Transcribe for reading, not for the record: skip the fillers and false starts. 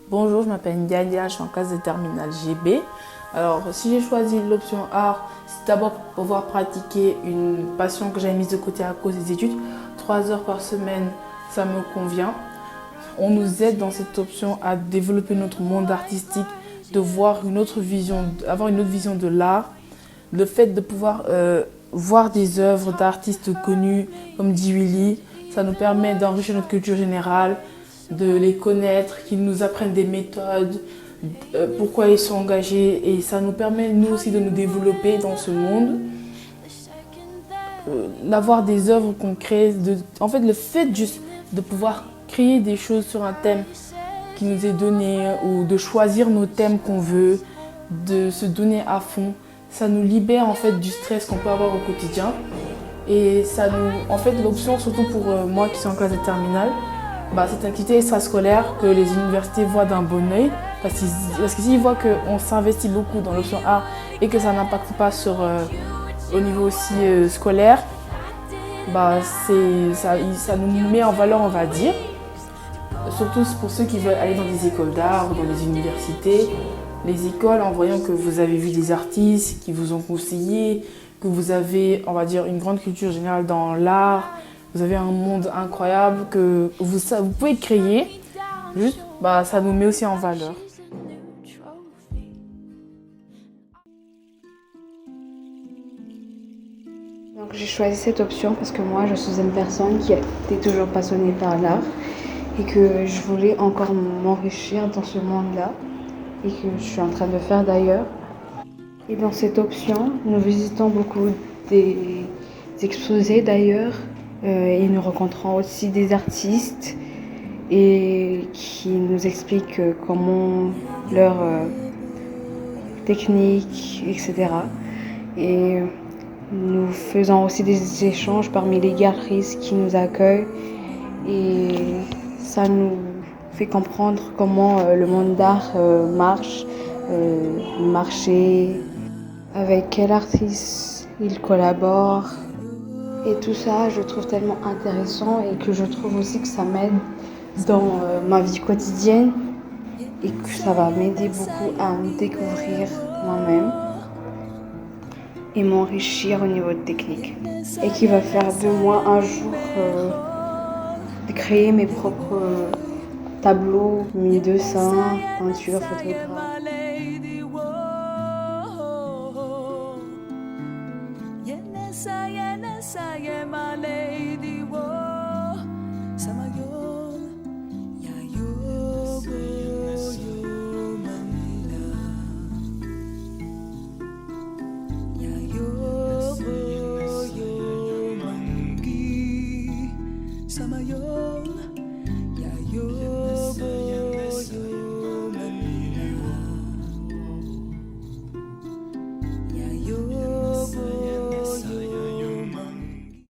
Bonjour, je m'appelle Ndiadia, je suis en classe de terminale GB. Alors, si j'ai choisi l'option art, c'est d'abord pour pouvoir pratiquer une passion que j'avais mise de côté à cause des études. 3 heures par semaine, ça me convient. On nous aide dans cette option à développer notre monde artistique, de voir une autre vision, avoir une autre vision de l'art. Le fait de pouvoir voir des œuvres d'artistes connus comme Djiwili, ça nous permet d'enrichir notre culture générale, de les connaître, qu'ils nous apprennent des méthodes, pourquoi ils sont engagés, et ça nous permet nous aussi de nous développer dans ce monde. D'avoir des œuvres qu'on crée, en fait le fait juste de pouvoir créer des choses sur un thème qui nous est donné ou de choisir nos thèmes qu'on veut, de se donner à fond, ça nous libère en fait du stress qu'on peut avoir au quotidien. Et ça nous, en fait, l'option, surtout pour moi qui suis en classe de terminale, c'est une activité extrascolaire que les universités voient d'un bon œil. Parce que s'ils voient qu'on s'investit beaucoup dans l'option art et que ça n'impacte pas au niveau aussi scolaire, ça nous met en valeur, on va dire. Surtout pour ceux qui veulent aller dans des écoles d'art ou dans des universités. Les écoles, en voyant que vous avez vu des artistes qui vous ont conseillé, que vous avez, on va dire, une grande culture générale dans l'art, vous avez un monde incroyable que vous pouvez créer, juste, ça nous met aussi en valeur. Donc j'ai choisi cette option parce que moi je suis une personne qui était toujours passionnée par l'art et que je voulais encore m'enrichir dans ce monde-là et que je suis en train de faire d'ailleurs. Et dans cette option, nous visitons beaucoup des exposés d'ailleurs et nous rencontrons aussi des artistes et qui nous expliquent comment leur technique, etc. Et nous faisons aussi des échanges parmi les galeristes qui nous accueillent et ça nous fait comprendre comment le monde d'art marche, le marché, avec quel artiste il collabore. Et tout ça, je trouve tellement intéressant et que je trouve aussi que ça m'aide dans ma vie quotidienne et que ça va m'aider beaucoup à me découvrir moi-même et m'enrichir au niveau de technique. Et qui va faire de moi un jour de créer mes propres tableaux, mes dessins, peintures, photographes. Sama yo